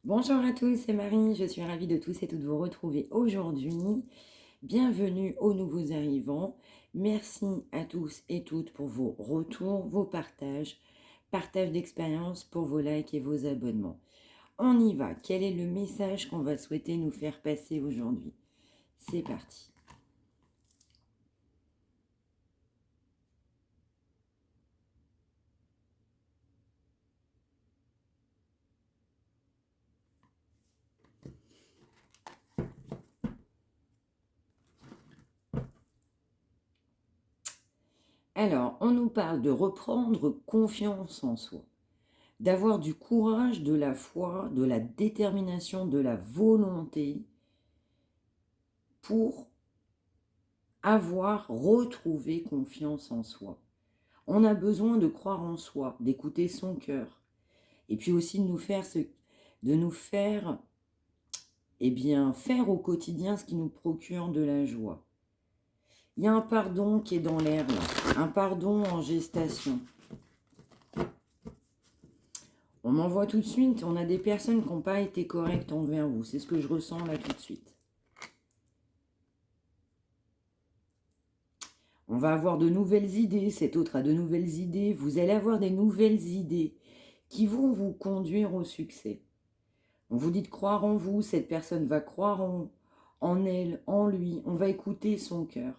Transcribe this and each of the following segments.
Bonjour à tous, c'est Marie, je suis ravie de tous et toutes vous retrouver aujourd'hui. Bienvenue aux nouveaux arrivants. Merci à tous et toutes pour vos retours, vos partages d'expérience pour vos likes et vos abonnements. On y va, quel est le message qu'on va souhaiter nous faire passer aujourd'hui? C'est parti. Alors, on nous parle de reprendre confiance en soi, d'avoir du courage, de la foi, de la détermination, de la volonté pour avoir retrouvé confiance en soi. On a besoin de croire en soi, d'écouter son cœur, et puis aussi de nous faire, faire au quotidien ce qui nous procure de la joie. Il y a un pardon qui est dans l'air là, un pardon en gestation. On m'envoie tout de suite, on a des personnes qui n'ont pas été correctes envers vous, c'est ce que je ressens là tout de suite. On va avoir de nouvelles idées, cet autre a de nouvelles idées, vous allez avoir des nouvelles idées qui vont vous conduire au succès. On vous dit de croire en vous, cette personne va croire en elle, en lui, on va écouter son cœur.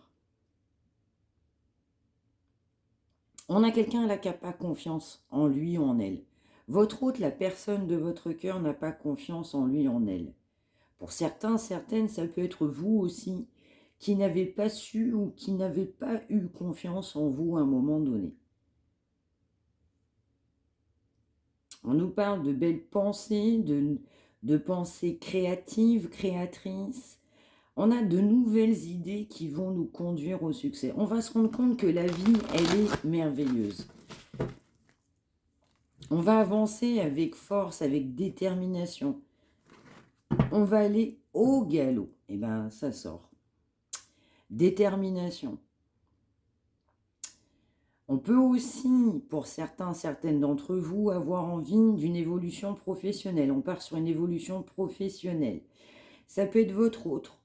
On a quelqu'un là qui n'a pas confiance en lui ou en elle. Votre autre, la personne de votre cœur, n'a pas confiance en lui ou en elle. Pour certains, certaines, ça peut être vous aussi, qui n'avez pas su ou qui n'avez pas eu confiance en vous à un moment donné. On nous parle de belles pensées, de pensées créatives, créatrices. On a de nouvelles idées qui vont nous conduire au succès. On va se rendre compte que la vie, elle est merveilleuse. On va avancer avec force, avec détermination. On va aller au galop. Et bien, ça sort. Détermination. On peut aussi, pour certains, certaines d'entre vous, avoir envie d'une évolution professionnelle. On part sur une évolution professionnelle. Ça peut être votre autre.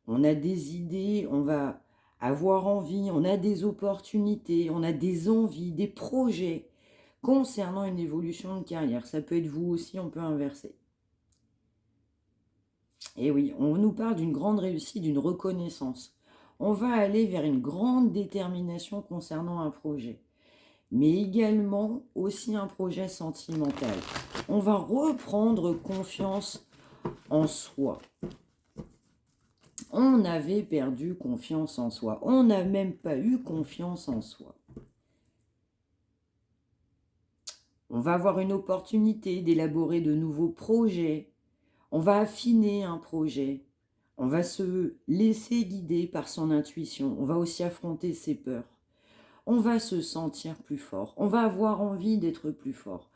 On a des idées, on va avoir envie, on a des opportunités, on a des envies, des projets concernant une évolution de carrière. Ça peut être vous aussi, on peut inverser. Et oui, on nous parle d'une grande réussite, d'une reconnaissance. On va aller vers une grande détermination concernant un projet, mais également aussi un projet sentimental. On va reprendre confiance en soi. On avait perdu confiance en soi. On n'a même pas eu confiance en soi. On va avoir une opportunité d'élaborer de nouveaux projets. On va affiner un projet. On va se laisser guider par son intuition. On va aussi affronter ses peurs. On va se sentir plus fort. On va avoir envie d'être plus fort.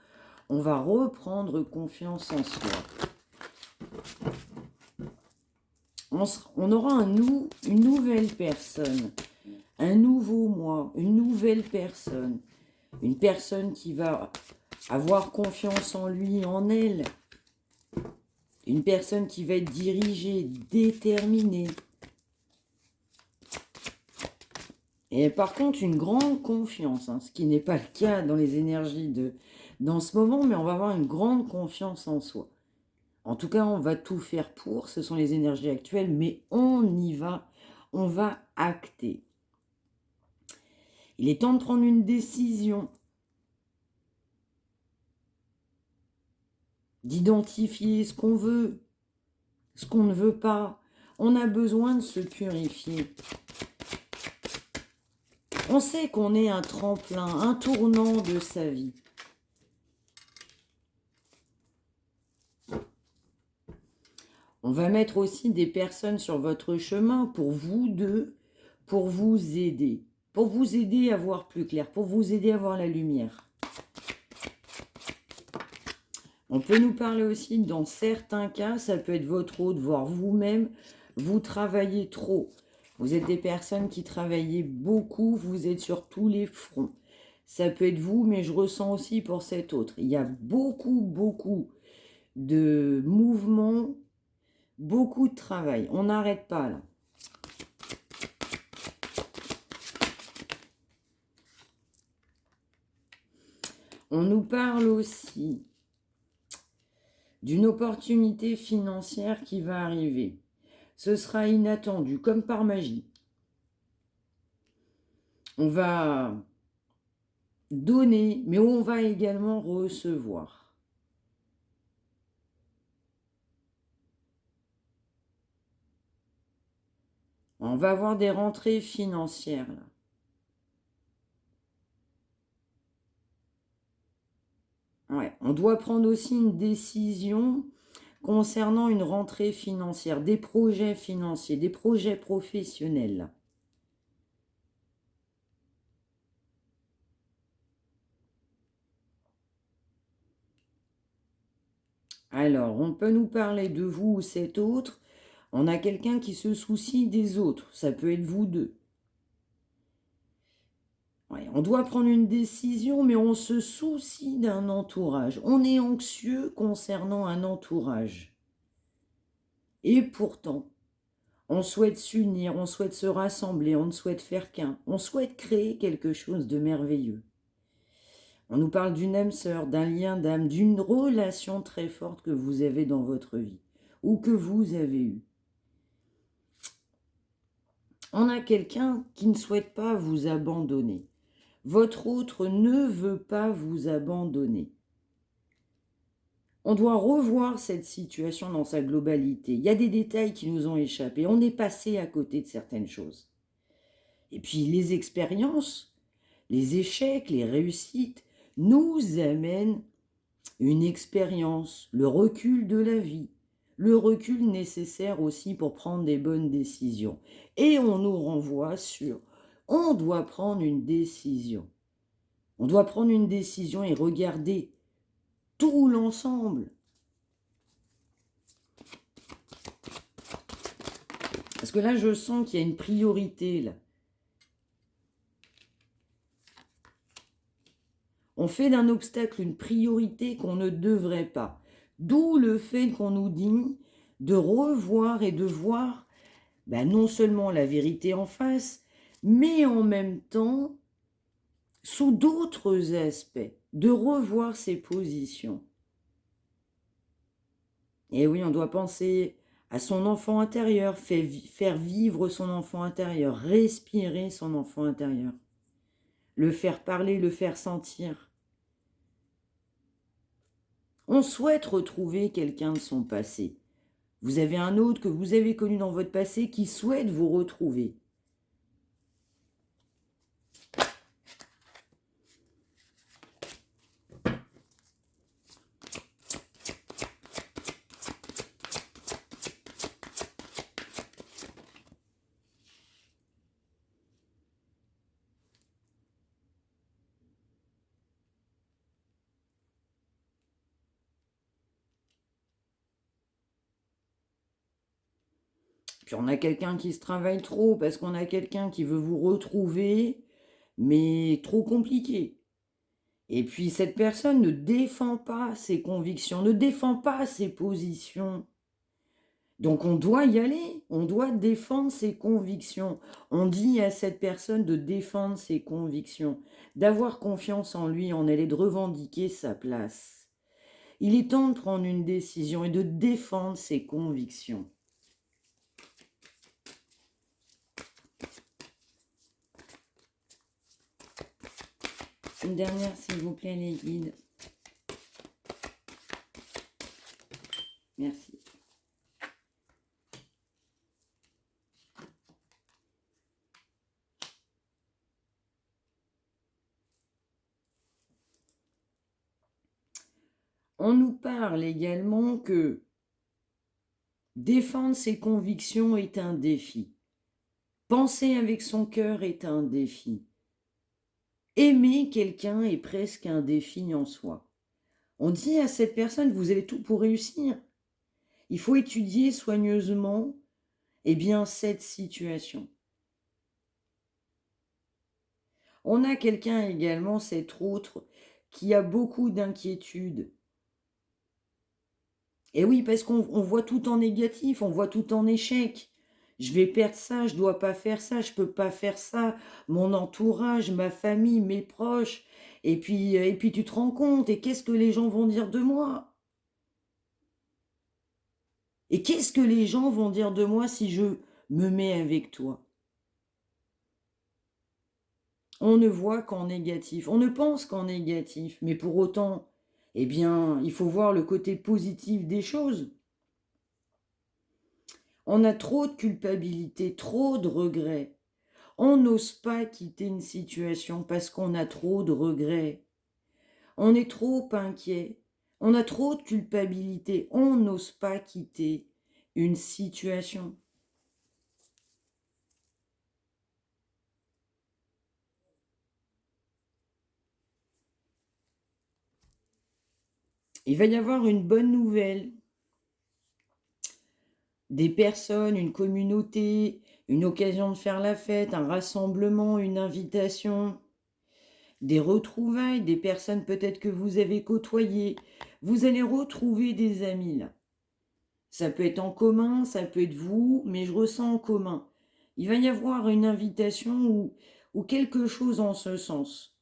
On va reprendre confiance en soi. On aura une nouvelle personne, un nouveau moi, une nouvelle personne. Une personne qui va avoir confiance en lui, en elle. Une personne qui va être dirigée, déterminée. Et par contre, une grande confiance, ce qui n'est pas le cas dans les énergies dans ce moment, mais on va avoir une grande confiance en soi. En tout cas, on va tout faire pour, ce sont les énergies actuelles, mais on y va, on va acter. Il est temps de prendre une décision, d'identifier ce qu'on veut, ce qu'on ne veut pas. On a besoin de se purifier. On sait qu'on est un tremplin, un tournant de sa vie. On va mettre aussi des personnes sur votre chemin pour vous deux, pour vous aider à voir plus clair, pour vous aider à voir la lumière. On peut nous parler aussi, dans certains cas, ça peut être votre autre, voire vous-même, vous travaillez trop. Vous êtes des personnes qui travaillez beaucoup, vous êtes sur tous les fronts. Ça peut être vous, mais je ressens aussi pour cet autre. Il y a beaucoup de mouvement, beaucoup de travail. On n'arrête pas là. On nous parle aussi d'une opportunité financière qui va arriver. Ce sera inattendu, comme par magie. On va donner, mais on va également recevoir. On va avoir des rentrées financières là. Ouais, on doit prendre aussi une décision concernant une rentrée financière, des projets financiers, des projets professionnels. Alors, on peut nous parler de vous ou cet autre. On a quelqu'un qui se soucie des autres. Ça peut être vous deux. Ouais, on doit prendre une décision, mais on se soucie d'un entourage. On est anxieux concernant un entourage. Et pourtant, on souhaite s'unir, on souhaite se rassembler, on ne souhaite faire qu'un. On souhaite créer quelque chose de merveilleux. On nous parle d'une âme sœur, d'un lien d'âme, d'une relation très forte que vous avez dans votre vie ou que vous avez eue. On a quelqu'un qui ne souhaite pas vous abandonner. Votre autre ne veut pas vous abandonner. On doit revoir cette situation dans sa globalité. Il y a des détails qui nous ont échappé. On est passé à côté de certaines choses. Et puis les expériences, les échecs, les réussites nous amènent une expérience, le recul de la vie, le recul nécessaire aussi pour prendre des bonnes décisions. Et on nous renvoie sur, on doit prendre une décision. On doit prendre une décision et regarder tout l'ensemble. Parce que là, je sens qu'il y a une priorité, là. On fait d'un obstacle une priorité qu'on ne devrait pas. D'où le fait qu'on nous dit de revoir et de voir non seulement la vérité en face, mais en même temps, sous d'autres aspects, de revoir ses positions. Et oui, on doit penser à son enfant intérieur, faire vivre son enfant intérieur, respirer son enfant intérieur, le faire parler, le faire sentir. On souhaite retrouver quelqu'un de son passé. Vous avez un autre que vous avez connu dans votre passé qui souhaite vous retrouver. Puis on a quelqu'un qui se travaille trop parce qu'on a quelqu'un qui veut vous retrouver, mais trop compliqué. Et puis cette personne ne défend pas ses convictions, ne défend pas ses positions. Donc on doit y aller, on doit défendre ses convictions. On dit à cette personne de défendre ses convictions, d'avoir confiance en lui, en elle et de revendiquer sa place. Il est temps de prendre une décision et de défendre ses convictions. Une dernière, s'il vous plaît, les guides. Merci. On nous parle également que défendre ses convictions est un défi. Penser avec son cœur est un défi. Aimer quelqu'un est presque un défi en soi. On dit à cette personne, vous avez tout pour réussir. Il faut étudier soigneusement cette situation. On a quelqu'un également, cet autre, qui a beaucoup d'inquiétudes. Et oui, parce qu'on voit tout en négatif, on voit tout en échec. Je vais perdre ça, je dois pas faire ça, je peux pas faire ça. Mon entourage, ma famille, mes proches. Et puis tu te rends compte, et qu'est-ce que les gens vont dire de moi? Et qu'est-ce que les gens vont dire de moi si je me mets avec toi? On ne voit qu'en négatif, on ne pense qu'en négatif, mais pour autant, eh bien, il faut voir le côté positif des choses. On a trop de culpabilité, trop de regrets. On n'ose pas quitter une situation parce qu'on a trop de regrets. On est trop inquiet. On a trop de culpabilité. On n'ose pas quitter une situation. Il va y avoir une bonne nouvelle. Des personnes, une communauté, une occasion de faire la fête, un rassemblement, une invitation, des retrouvailles, des personnes peut-être que vous avez côtoyées. Vous allez retrouver des amis là. Ça peut être en commun, ça peut être vous, mais je ressens en commun. Il va y avoir une invitation ou quelque chose en ce sens.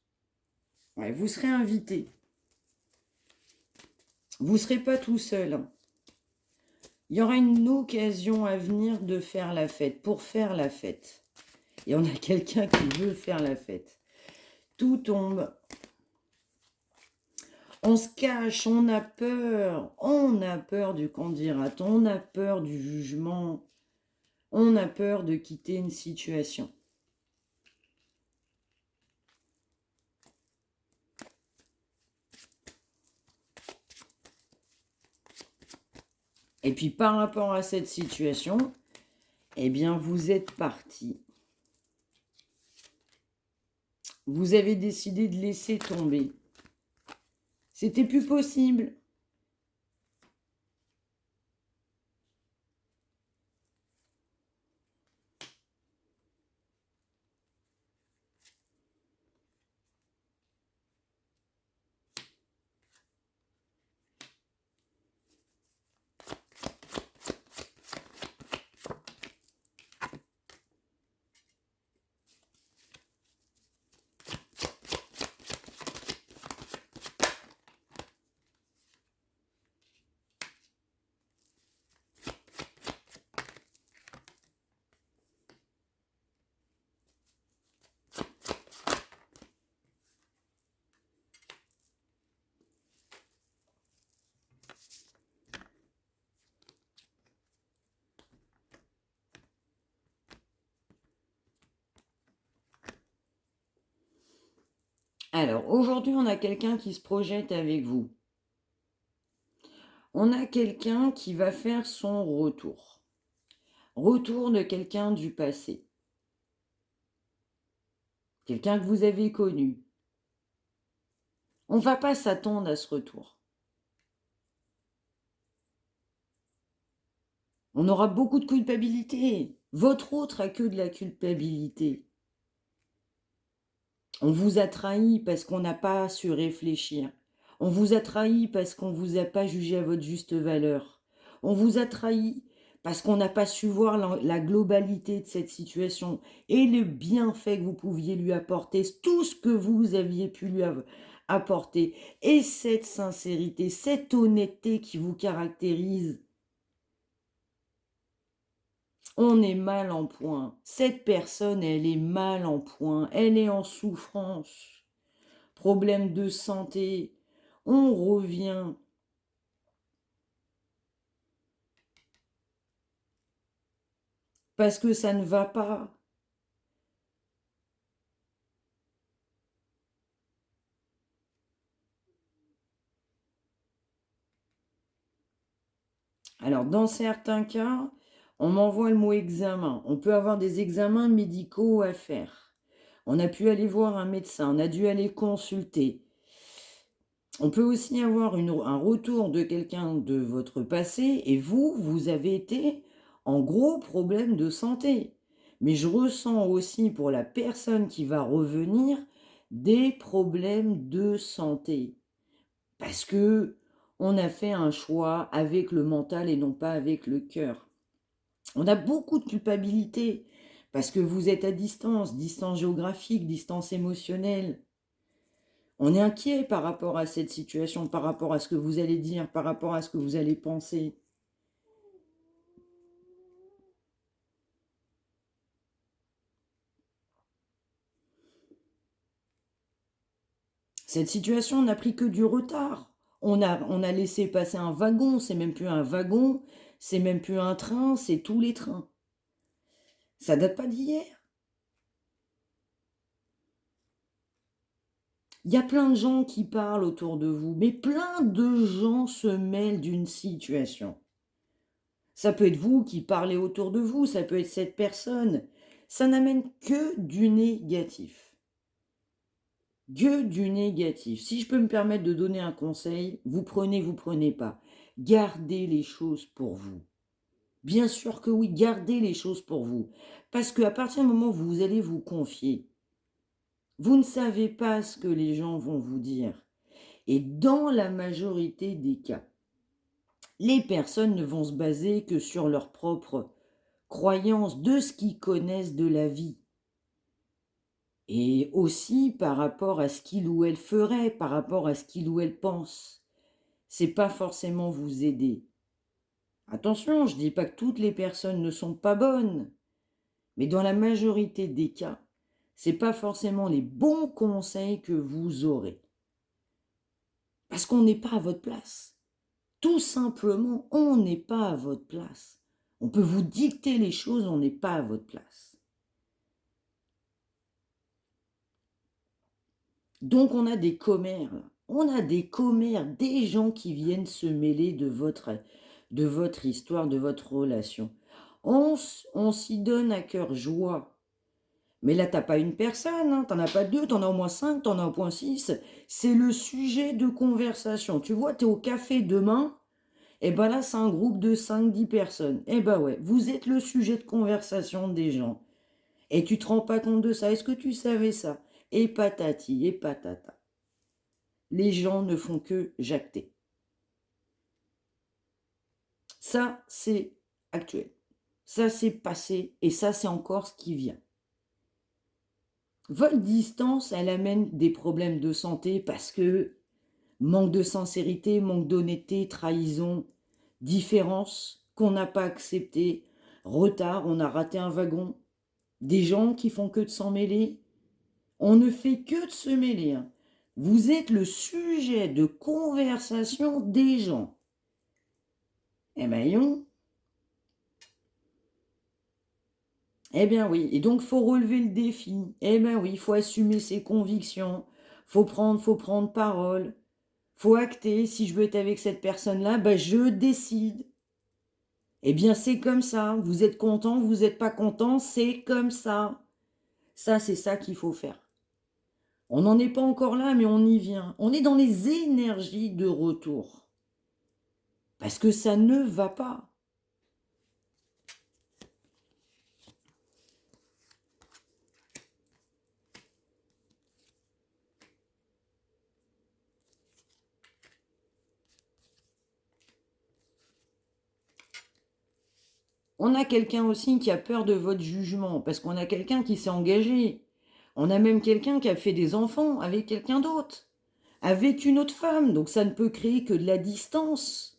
Ouais, vous serez invité. Vous ne serez pas tout seul, hein. Il y aura une occasion à venir de faire la fête, pour faire la fête. Et on a quelqu'un qui veut faire la fête. Tout tombe. On se cache, on a peur du qu'on dira-t-on, on a peur du jugement, on a peur de quitter une situation. Et puis par rapport à cette situation, eh bien vous êtes parti. Vous avez décidé de laisser tomber. C'était plus possible. Alors, aujourd'hui, on a quelqu'un qui se projette avec vous. On a quelqu'un qui va faire son retour. Retour de quelqu'un du passé. Quelqu'un que vous avez connu. On ne va pas s'attendre à ce retour. On aura beaucoup de culpabilité. Votre autre a que de la culpabilité. On vous a trahi parce qu'on n'a pas su réfléchir. On vous a trahi parce qu'on ne vous a pas jugé à votre juste valeur. On vous a trahi parce qu'on n'a pas su voir la globalité de cette situation et le bienfait que vous pouviez lui apporter, tout ce que vous aviez pu lui apporter. Et cette sincérité, cette honnêteté qui vous caractérise. On est mal en point. Cette personne, elle est mal en point. Elle est en souffrance. Problème de santé. On revient. Parce que ça ne va pas. Alors, dans certains cas, on m'envoie le mot examen. On peut avoir des examens médicaux à faire. On a pu aller voir un médecin, on a dû aller consulter. On peut aussi avoir un retour de quelqu'un de votre passé et vous avez été en gros problème de santé. Mais je ressens aussi pour la personne qui va revenir des problèmes de santé. Parce que on a fait un choix avec le mental et non pas avec le cœur. On a beaucoup de culpabilité parce que vous êtes à distance, distance géographique, distance émotionnelle. On est inquiet par rapport à cette situation, par rapport à ce que vous allez dire, par rapport à ce que vous allez penser. Cette situation n'a pris que du retard. On a laissé passer un wagon, c'est même plus un wagon, c'est même plus un train, c'est tous les trains. Ça date pas d'hier. Il y a plein de gens qui parlent autour de vous, mais plein de gens se mêlent d'une situation. Ça peut être vous qui parlez autour de vous, ça peut être cette personne. Ça n'amène que du négatif. Que du négatif. Si je peux me permettre de donner un conseil, vous prenez pas. Gardez les choses pour vous. Bien sûr que oui, gardez les choses pour vous. Parce qu'à partir du moment où vous allez vous confier, vous ne savez pas ce que les gens vont vous dire. Et dans la majorité des cas, les personnes ne vont se baser que sur leurs propres croyances, de ce qu'ils connaissent de la vie. Et aussi par rapport à ce qu'il ou elle ferait, par rapport à ce qu'il ou elle pense. C'est pas forcément vous aider. Attention, je dis pas que toutes les personnes ne sont pas bonnes, mais dans la majorité des cas, c'est pas forcément les bons conseils que vous aurez. Parce qu'on n'est pas à votre place. Tout simplement, on n'est pas à votre place. On peut vous dicter les choses, on n'est pas à votre place. Donc on a des commères, là. On a des commères, des gens qui viennent se mêler de votre histoire, de votre relation. On s'y donne à cœur joie. Mais là, t'as pas une personne, hein, t'en as pas deux, t'en as au moins 5, t'en as au moins 6. C'est le sujet de conversation. Tu vois, t'es au café demain, et ben là, c'est un groupe de 5, 10 personnes. Et ben ouais, vous êtes le sujet de conversation des gens. Et tu te rends pas compte de ça. Est-ce que tu savais ça? Et patati, et patata. Les gens ne font que jacter. Ça, c'est actuel. Ça, c'est passé. Et ça, c'est encore ce qui vient. Votre distance, elle amène des problèmes de santé parce que manque de sincérité, manque d'honnêteté, trahison, différence qu'on n'a pas acceptée, retard, on a raté un wagon, des gens qui font que de s'en mêler. On ne fait que de se mêler, hein. Vous êtes le sujet de conversation des gens. Eh ben, eh bien oui, et donc faut relever le défi. Eh bien oui, il faut assumer ses convictions, faut prendre parole, faut acter. Si je veux être avec cette personne-là, ben je décide. Eh bien c'est comme ça. Vous êtes content, vous n'êtes pas content, c'est comme ça. Ça, c'est ça qu'il faut faire. On n'en est pas encore là, mais on y vient. On est dans les énergies de retour. Parce que ça ne va pas. On a quelqu'un aussi qui a peur de votre jugement, parce qu'on a quelqu'un qui s'est engagé. On a même quelqu'un qui a fait des enfants avec quelqu'un d'autre, avec une autre femme, donc ça ne peut créer que de la distance.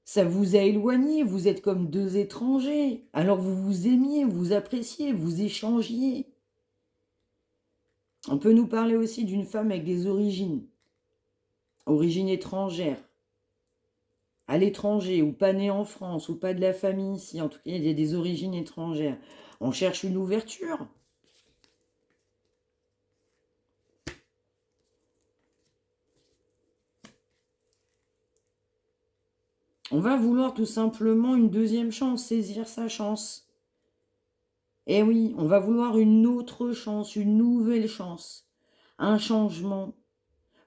Ça vous a éloigné, vous êtes comme deux étrangers, alors vous vous aimiez, vous appréciez, vous échangiez. On peut nous parler aussi d'une femme avec des origines étrangères, à l'étranger, ou pas née en France, ou pas de la famille ici, en tout cas il y a des origines étrangères. On cherche une ouverture. On va vouloir tout simplement une deuxième chance, saisir sa chance. Eh oui, on va vouloir une autre chance, une nouvelle chance, un changement.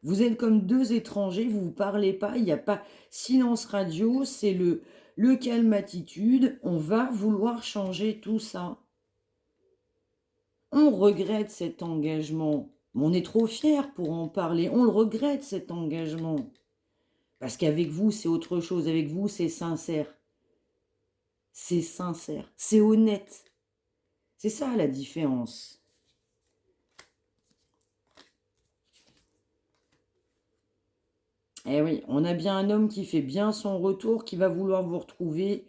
Vous êtes comme deux étrangers, vous ne vous parlez pas, il n'y a pas silence radio, c'est le calme attitude. On va vouloir changer tout ça. On regrette cet engagement. On est trop fiers pour en parler. On le regrette cet engagement. Parce qu'avec vous, c'est autre chose. Avec vous, c'est sincère. C'est sincère. C'est honnête. C'est ça la différence. Eh oui, on a bien un homme qui fait bien son retour, qui va vouloir vous retrouver.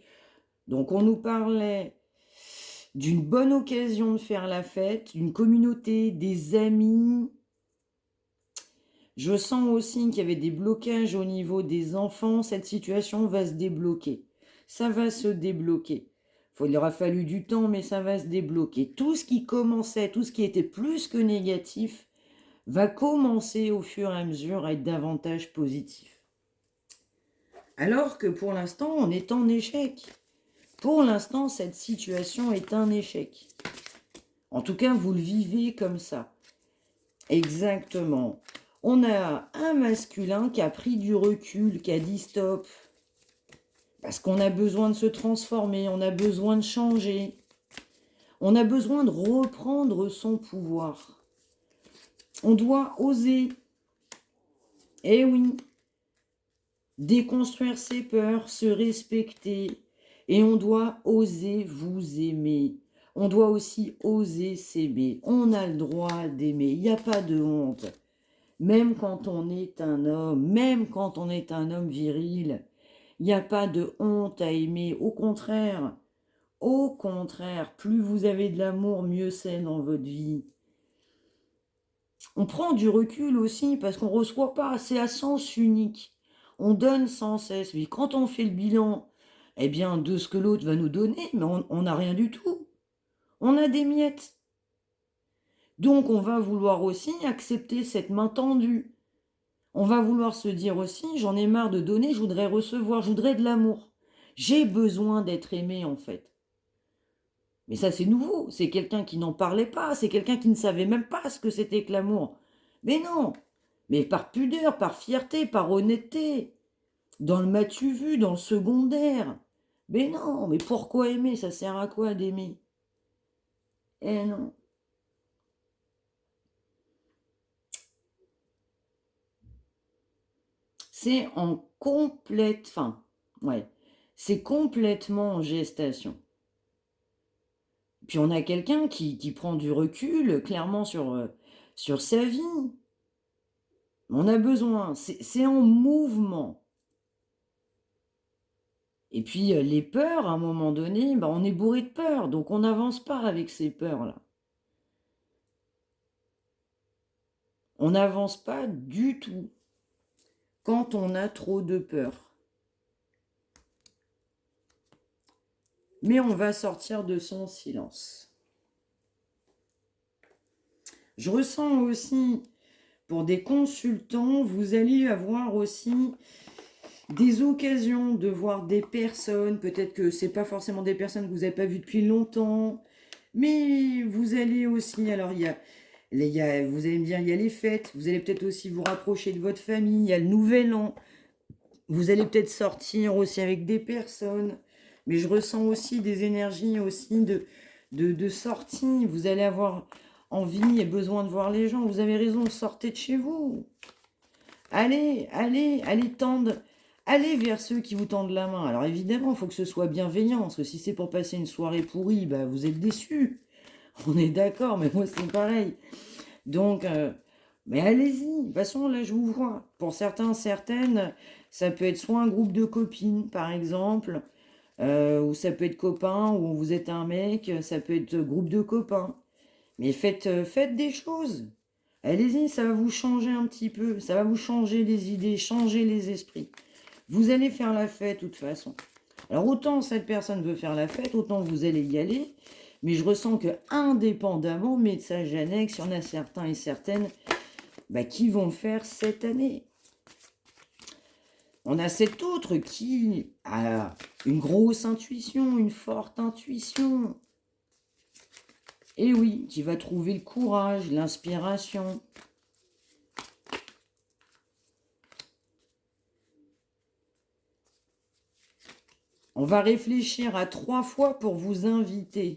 Donc on nous parlait d'une bonne occasion de faire la fête, d'une communauté, des amis. Je sens aussi qu'il y avait des blocages au niveau des enfants. Cette situation va se débloquer. Ça va se débloquer. Il aura fallu du temps, mais ça va se débloquer. Tout ce qui commençait, tout ce qui était plus que négatif, va commencer au fur et à mesure à être davantage positif. Alors que pour l'instant, on est en échec. Pour l'instant, cette situation est un échec. En tout cas, vous le vivez comme ça. Exactement. On a un masculin qui a pris du recul, qui a dit stop. Parce qu'on a besoin de se transformer, on a besoin de changer. On a besoin de reprendre son pouvoir. On doit oser. Eh oui. Déconstruire ses peurs, se respecter. Et on doit oser vous aimer. On doit aussi oser s'aimer. On a le droit d'aimer. Il n'y a pas de honte. Même quand on est un homme, même quand on est un homme viril, il n'y a pas de honte à aimer. Au contraire, plus vous avez de l'amour, mieux c'est dans votre vie. On prend du recul aussi parce qu'on ne reçoit pas. C'est à sens unique. On donne sans cesse. Mais quand on fait le bilan, eh bien, de ce que l'autre va nous donner, mais on n'a rien du tout. On a des miettes. Donc, on va vouloir aussi accepter cette main tendue. On va vouloir se dire aussi, j'en ai marre de donner, je voudrais recevoir, je voudrais de l'amour. J'ai besoin d'être aimé, en fait. Mais ça, c'est nouveau. C'est quelqu'un qui n'en parlait pas. C'est quelqu'un qui ne savait même pas ce que c'était que l'amour. Mais non. Mais par pudeur, par fierté, par honnêteté. Dans le m'as-tu vu, dans le secondaire. Mais non, mais pourquoi aimer? Ça sert à quoi d'aimer? Eh non. C'est en complète fin. Ouais. C'est complètement en gestation. Puis on a quelqu'un qui prend du recul, clairement, sur sa vie. On a besoin. C'est en mouvement. Et puis les peurs, à un moment donné, bah, on est bourré de peurs. Donc on n'avance pas avec ces peurs-là. On n'avance pas du tout quand on a trop de peur. Mais on va sortir de son silence. Je ressens aussi, pour des consultants, vous allez avoir aussi des occasions de voir des personnes. Peut-être que ce n'est pas forcément des personnes que vous n'avez pas vues depuis longtemps. Mais vous allez aussi, alors vous allez me dire, il y a les fêtes. Vous allez peut-être aussi vous rapprocher de votre famille. Il y a le nouvel an. Vous allez peut-être sortir aussi avec des personnes. Mais je ressens aussi des énergies aussi de sortie. Vous allez avoir envie et besoin de voir les gens. Vous avez raison, sortez de chez vous. Allez tendre. Allez vers ceux qui vous tendent la main. Alors évidemment, il faut que ce soit bienveillant. Parce que si c'est pour passer une soirée pourrie, bah, vous êtes déçus. On est d'accord, mais moi c'est pareil. Donc, mais allez-y. De toute façon, là, je vous vois. Pour certains, certaines, ça peut être soit un groupe de copines, par exemple, ou ça peut être copain, ou vous êtes un mec, ça peut être groupe de copains. Mais faites des choses. Allez-y, ça va vous changer un petit peu. Ça va vous changer les idées, changer les esprits. Vous allez faire la fête de toute façon. Alors autant cette personne veut faire la fête, autant vous allez y aller. Mais je ressens que indépendamment, message annexe, il y en a certains et certaines qui vont le faire cette année. On a cet autre qui a une grosse intuition, une forte intuition. Et oui, qui va trouver le courage, l'inspiration. On va réfléchir à 3 fois pour vous inviter.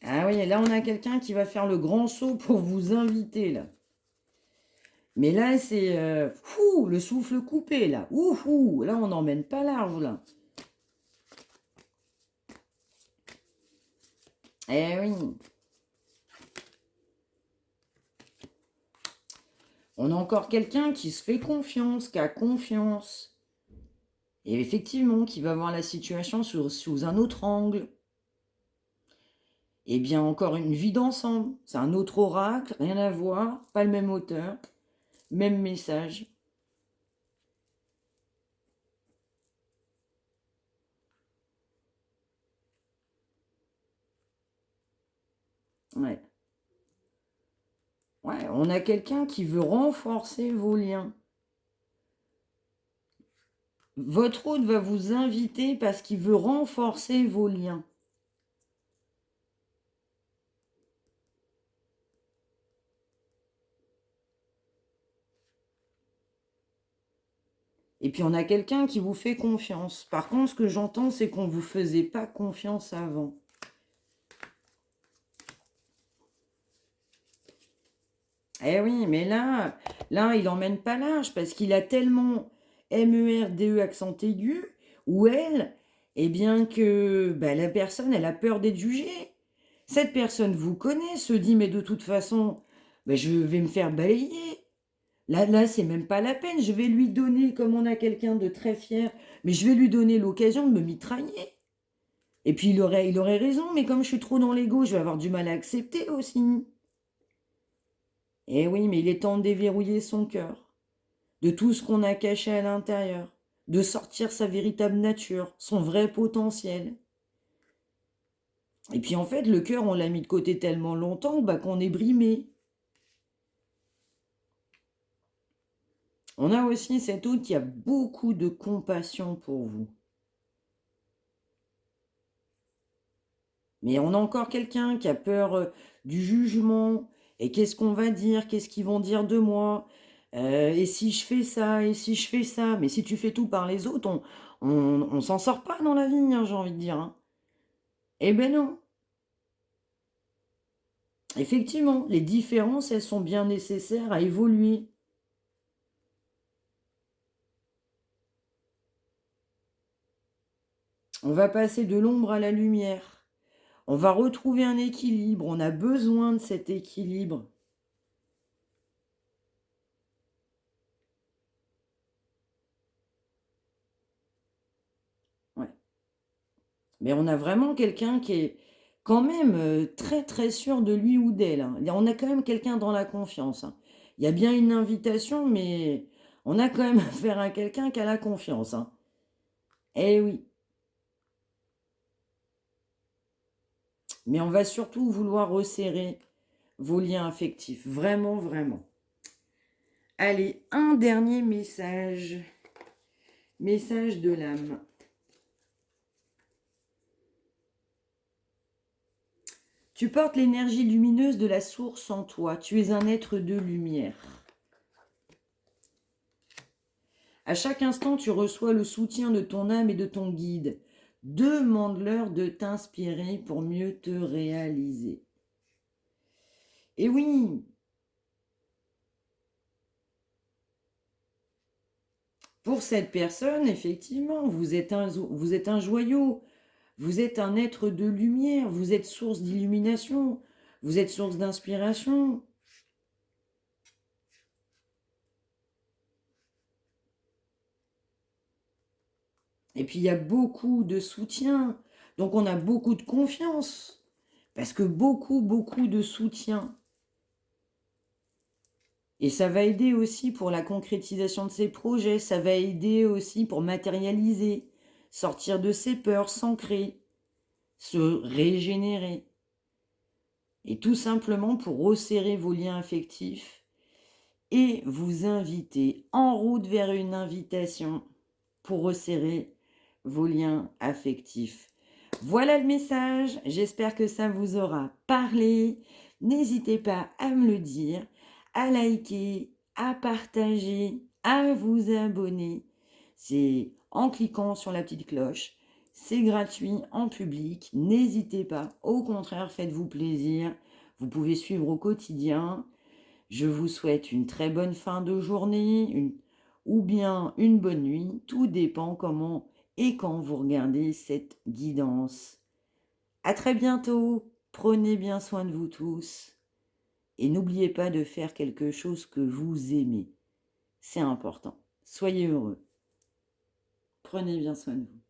Ah oui, là, on a quelqu'un qui va faire le grand saut pour vous inviter, là. Mais là, c'est le souffle coupé, là. Ouh, là, on n'emmène pas large, là. Eh oui. On a encore quelqu'un qui se fait confiance, qui a confiance. Et effectivement, qui va voir la situation sous un autre angle. Eh bien, encore une vie d'ensemble. C'est un autre oracle, rien à voir, pas le même auteur, même message. Ouais. Ouais, on a quelqu'un qui veut renforcer vos liens. Votre hôte va vous inviter parce qu'il veut renforcer vos liens. Et puis on a quelqu'un qui vous fait confiance. Par contre, ce que j'entends, c'est qu'on ne vous faisait pas confiance avant. Eh oui, mais là, il n'emmène pas large parce qu'il a tellement MERDE accent aigu, ou elle, eh bien que la personne, elle a peur d'être jugée. Cette personne vous connaît, se dit, mais de toute façon, je vais me faire balayer. Là, c'est même pas la peine. Je vais lui donner, comme on a quelqu'un de très fier, mais je vais lui donner l'occasion de me mitrailler. Et puis il aurait raison, mais comme je suis trop dans l'ego, je vais avoir du mal à accepter aussi. Eh oui, mais il est temps de déverrouiller son cœur, de tout ce qu'on a caché à l'intérieur, de sortir sa véritable nature, son vrai potentiel. Et puis en fait, le cœur, on l'a mis de côté tellement longtemps qu'on est brimé. On a aussi cet autre qui a beaucoup de compassion pour vous. Mais on a encore quelqu'un qui a peur du jugement. Et qu'est-ce qu'on va dire? Qu'est-ce qu'ils vont dire de moi? Et si je fais ça? Et si je fais ça? Mais si tu fais tout par les autres, on s'en sort pas dans la vie, hein, j'ai envie de dire. Hein. Eh ben non. Effectivement, les différences, elles sont bien nécessaires à évoluer. On va passer de l'ombre à la lumière. On va retrouver un équilibre. On a besoin de cet équilibre. Ouais. Mais on a vraiment quelqu'un qui est quand même très très sûr de lui ou d'elle. Hein. On a quand même quelqu'un dans la confiance. Hein. Il y a bien une invitation, mais on a quand même affaire à quelqu'un qui a la confiance. Hein. Eh oui. Mais on va surtout vouloir resserrer vos liens affectifs. Vraiment, vraiment. Allez, un dernier message. Message de l'âme. Tu portes l'énergie lumineuse de la source en toi. Tu es un être de lumière. À chaque instant, tu reçois le soutien de ton âme et de ton guide. Demande-leur de t'inspirer pour mieux te réaliser. Et oui, pour cette personne, effectivement, vous êtes un joyau, vous êtes un être de lumière, vous êtes source d'illumination, vous êtes source d'inspiration. Et puis, il y a beaucoup de soutien. Donc, on a beaucoup de confiance. Parce que beaucoup de soutien. Et ça va aider aussi pour la concrétisation de ses projets. Ça va aider aussi pour matérialiser, sortir de ses peurs, s'ancrer, se régénérer. Et tout simplement pour resserrer vos liens affectifs et vous inviter en route vers une invitation pour resserrer vos liens affectifs. Voilà le message, j'espère que ça vous aura parlé. N'hésitez pas à me le dire, à liker, à partager, à vous abonner. C'est en cliquant sur la petite cloche. C'est gratuit en public, n'hésitez pas. Au contraire, faites-vous plaisir. Vous pouvez suivre au quotidien. Je vous souhaite une très bonne fin de journée ou bien une bonne nuit. Tout dépend comment et quand vous regardez cette guidance. À très bientôt. Prenez bien soin de vous tous. Et n'oubliez pas de faire quelque chose que vous aimez. C'est important. Soyez heureux. Prenez bien soin de vous.